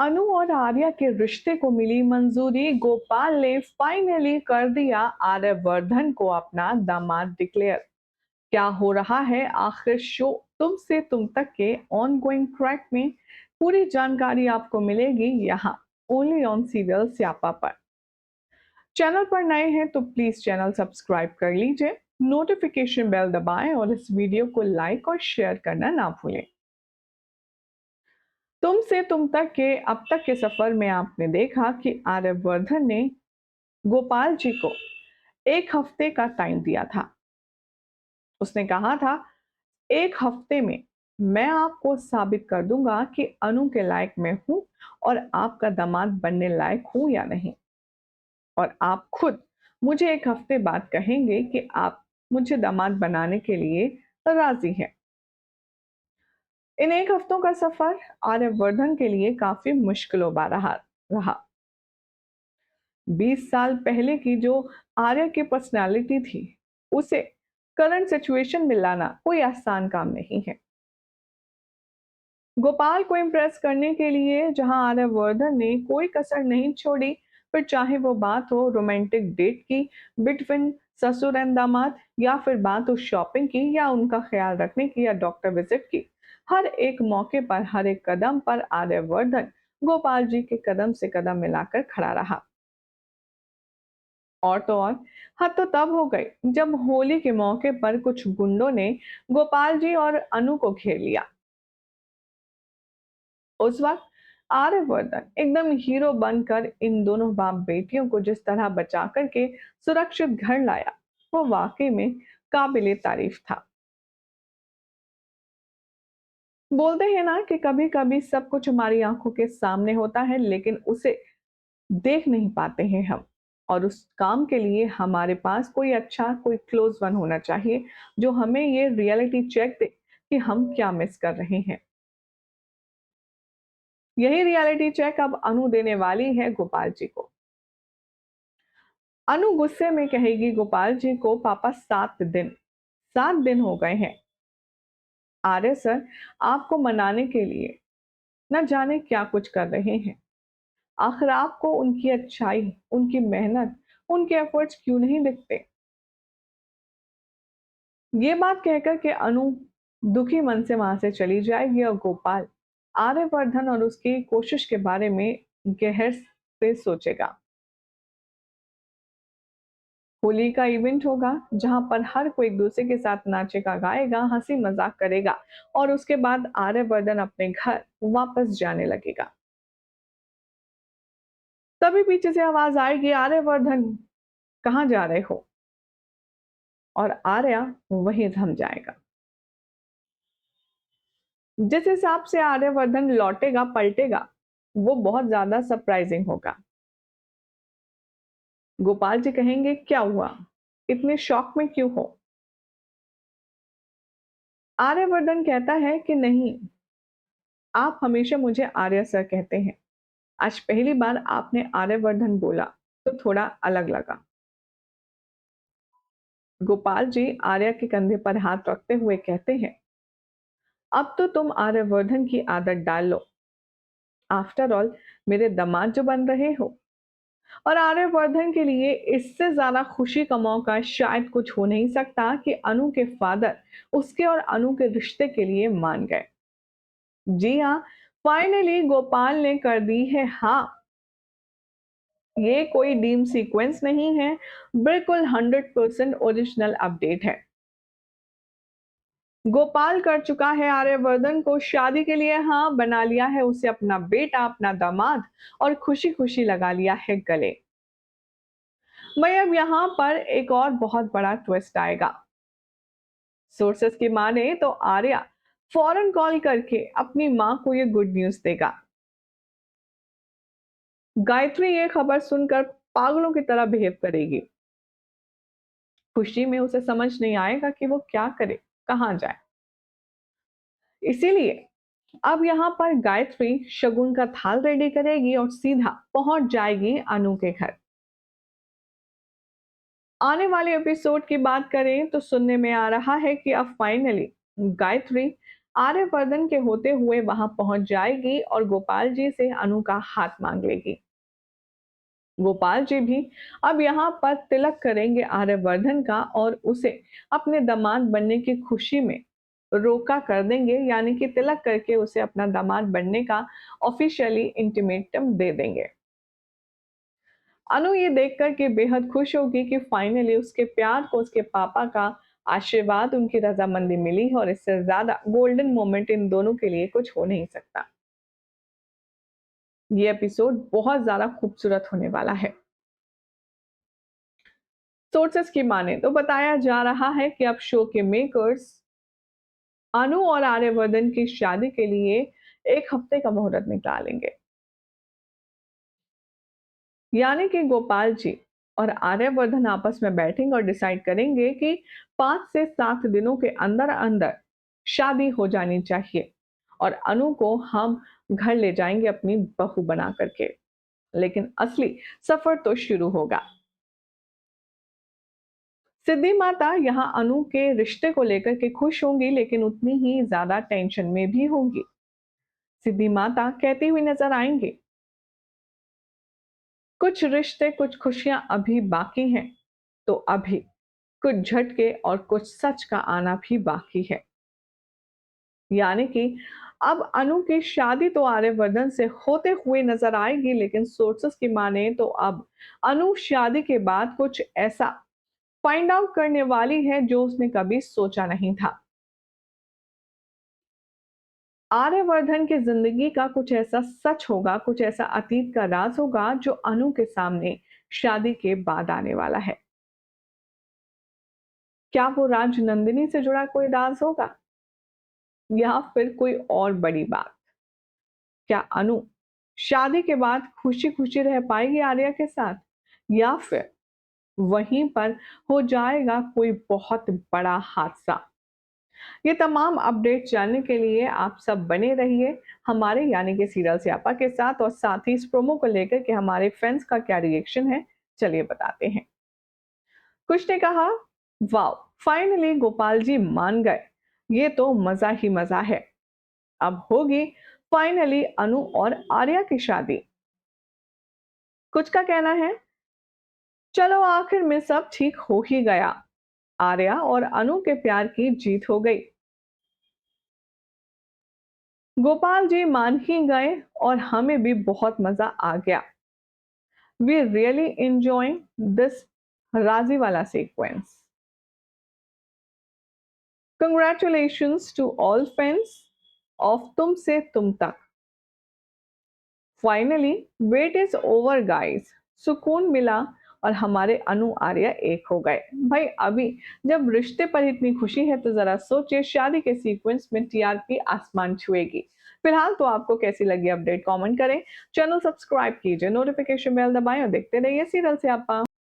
अनु और आर्या के रिश्ते को मिली मंजूरी। गोपाल ने फाइनली कर दिया आर्यवर्धन को अपना दामाद डिक्लेयर। क्या हो रहा है आखिर शो तुम से तुम तक के ऑनगोइंग ट्रैक में? पूरी जानकारी आपको मिलेगी यहाँ, ओनली ऑन सीरियल स्यापा पर। चैनल पर नए हैं तो प्लीज चैनल सब्सक्राइब कर लीजिए, नोटिफिकेशन बेल दबाएं और इस वीडियो को लाइक और शेयर करना ना भूलें। तुम से तुम तक के अब तक के सफर में आपने देखा कि आर्यवर्धन ने गोपाल जी को 1 हफ्ते का टाइम दिया था। उसने कहा था 1 हफ्ते में मैं आपको साबित कर दूंगा कि अनु के लायक मैं हूं और आपका दामाद बनने लायक हूं या नहीं। और आप खुद मुझे 1 हफ्ते बाद कहेंगे कि आप मुझे दामाद बनाने के लिए राजी हैं। इन 1 हफ्तों का सफर आर्यवर्धन के लिए काफी मुश्किलों भरा रहा। 20 साल पहले की जो आर्य की पर्सनालिटी थी, उसे करंट सिचुएशन में लाना कोई आसान काम नहीं है। गोपाल को इम्प्रेस करने के लिए जहां आर्यवर्धन ने कोई कसर नहीं छोड़ी, फिर चाहे वो बात हो रोमांटिक डेट की बिटवीन ससुर एंड दामाद, या फिर बात हो शॉपिंग की, या उनका ख्याल रखने की, या डॉक्टर विजिट की, हर एक मौके पर हर एक कदम पर आर्यवर्धन गोपाल जी के कदम से कदम मिलाकर खड़ा रहा। और तो और हद तो तब हो गई जब होली के मौके पर कुछ गुंडों ने गोपाल जी और अनु को घेर लिया। उस वक्त आर्यवर्धन एकदम हीरो बनकर इन दोनों बाप बेटियों को जिस तरह बचा करके सुरक्षित घर लाया, वो वाकई में काबिले तारीफ था। बोलते हैं ना कि कभी कभी सब कुछ हमारी आंखों के सामने होता है, लेकिन उसे देख नहीं पाते हैं हम। और उस काम के लिए हमारे पास कोई अच्छा, कोई क्लोज वन होना चाहिए जो हमें ये रियलिटी चेक दे कि हम क्या मिस कर रहे हैं। यही रियलिटी चेक अब अनु देने वाली है गोपाल जी को। अनु गुस्से में कहेगी गोपाल जी को, पापा 7 दिन हो गए हैं आर्य सर आपको मनाने के लिए न जाने क्या कुछ कर रहे हैं। आखिर आपको उनकी अच्छाई, उनकी मेहनत, उनके एफर्ट्स क्यों नहीं दिखते? ये बात कहकर के अनु दुखी मन से वहां से चली जाएगी और गोपाल आर्यवर्धन और उसकी कोशिश के बारे में गहर से सोचेगा। होली का इवेंट होगा जहां पर हर कोई एक दूसरे के साथ नाचेगा, गाएगा, हंसी मजाक करेगा और उसके बाद आर्यवर्धन अपने घर वापस जाने लगेगा। तभी पीछे से आवाज आएगी, आर्यवर्धन कहाँ जा रहे हो? और आर्या वहीं थम जाएगा। जिस हिसाब से आर्यवर्धन लौटेगा, पलटेगा, वो बहुत ज्यादा सरप्राइजिंग होगा। गोपाल जी कहेंगे क्या हुआ, इतने शॉक में क्यों हो? आर्यवर्धन कहता है कि नहीं, आप हमेशा मुझे आर्य सर कहते हैं, आज पहली बार आपने आर्यवर्धन बोला तो थोड़ा अलग लगा। गोपाल जी आर्या के कंधे पर हाथ रखते हुए कहते हैं, अब तो तुम आर्यवर्धन की आदत डाल लो, आफ्टर ऑल मेरे दामाद जो बन रहे हो। और आर्यवर्धन के लिए इससे ज्यादा खुशी का मौका शायद कुछ हो नहीं सकता कि अनु के फादर उसके और अनु के रिश्ते के लिए मान गए। जी हाँ, फाइनली गोपाल ने कर दी है हाँ। ये कोई डीम सीक्वेंस नहीं है, बिल्कुल 100% ओरिजिनल अपडेट है। गोपाल कर चुका है आर्यवर्धन को शादी के लिए हाँ, बना लिया है उसे अपना बेटा, अपना दामाद, और खुशी खुशी लगा लिया है गले। भाई अब यहाँ पर एक और बहुत बड़ा ट्विस्ट आएगा। सोर्सेस की माने तो आर्या फौरन कॉल करके अपनी मां को ये गुड न्यूज देगा। गायत्री ये खबर सुनकर पागलों की तरह बिहेव करेगी। खुशी में उसे समझ नहीं आएगा कि वो क्या करे, कहां जाए। इसीलिए अब यहाँ पर गायत्री शगुन का थाल रेडी करेगी और सीधा पहुंच जाएगी अनु के घर। आने वाले एपिसोड की बात करें तो सुनने में आ रहा है कि अब फाइनली गायत्री आर्यवर्धन के होते हुए वहां पहुंच जाएगी और गोपाल जी से अनु का हाथ मांग लेगी। गोपाल जी भी अब यहाँ पर तिलक करेंगे आर्यवर्धन का और उसे अपने दामाद बनने की खुशी में रोका कर देंगे, यानी कि तिलक करके उसे अपना दामाद बनने का ऑफिशियली इंटीमेटम दे देंगे। अनु ये देखकर के बेहद खुश होगी कि फाइनली उसके प्यार को उसके पापा का आशीर्वाद, उनकी रजामंदी मिली है और इससे ज्यादा गोल्डन मोमेंट इन दोनों के लिए कुछ हो नहीं सकता। ये एपिसोड बहुत ज्यादा खूबसूरत होने वाला है। सोर्सेस की माने तो बताया जा रहा है कि अब शो के मेकर्स अनु और आर्यवर्धन की शादी के लिए 1 हफ्ते का मुहूर्त निकालेंगे, यानी कि गोपाल जी और आर्यवर्धन आपस में बैठेंगे और डिसाइड करेंगे कि 5 से 7 दिनों के अंदर अंदर शादी हो जानी चाहिए और अनु को हम घर ले जाएंगे अपनी बहू बना करके। लेकिन असली सफर तो शुरू होगा। सिद्धि माता यहाँ अनु के रिश्ते को लेकर के खुश होंगी, लेकिन उतनी ही ज्यादा टेंशन में भी होंगी। सिद्धि माता कहती हुई नजर आएंगी, कुछ रिश्ते कुछ खुशियां अभी बाकी हैं, तो अभी कुछ झटके और कुछ सच का आना भी बाकी है। यानी कि अब अनु की शादी तो आर्यवर्धन से होते हुए नजर आएगी, लेकिन सोर्सेस की माने तो अब अनु शादी के बाद कुछ ऐसा फाइंड आउट करने वाली है जो उसने कभी सोचा नहीं था। आर्यवर्धन की जिंदगी का कुछ ऐसा सच होगा, कुछ ऐसा अतीत का राज होगा जो अनु के सामने शादी के बाद आने वाला है। क्या वो राज नंदिनी से जुड़ा कोई राज होगा या फिर कोई और बड़ी बात? क्या अनु शादी के बाद खुशी खुशी रह पाएगी आर्या के साथ, या फिर वहीं पर हो जाएगा कोई बहुत बड़ा हादसा? ये तमाम अपडेट जानने के लिए आप सब बने रहिए हमारे यानी कि सीरियल स्यापा के साथ, और साथ ही इस प्रोमो को लेकर के हमारे फैंस का क्या रिएक्शन है, चलिए बताते हैं। कुछ ने कहा, वाओ, फाइनली गोपाल जी मान गए, ये तो मजा ही मजा है। अब होगी फाइनली अनु और आर्या की शादी। कुछ का कहना है, चलो आखिर में सब ठीक हो ही गया, आर्या और अनु के प्यार की जीत हो गई। गोपाल जी मान ही गए और हमें भी बहुत मजा आ गया। We really enjoying this Raji वाला sequence. Congratulations to all fans of तुम से तुम तक। Finally wait is over guys, सुकून मिला और हमारे अनु आर्या एक हो गए। भाई अभी जब रिश्ते पर इतनी खुशी है तो जरा सोचिए शादी के सीक्वेंस में टीआरपी आसमान छुएगी। फिलहाल तो आपको कैसी लगी अपडेट कमेंट करें, चैनल सब्सक्राइब कीजिए, नोटिफिकेशन बेल दबाएं और देखते रहिए सीरियल स्यापा।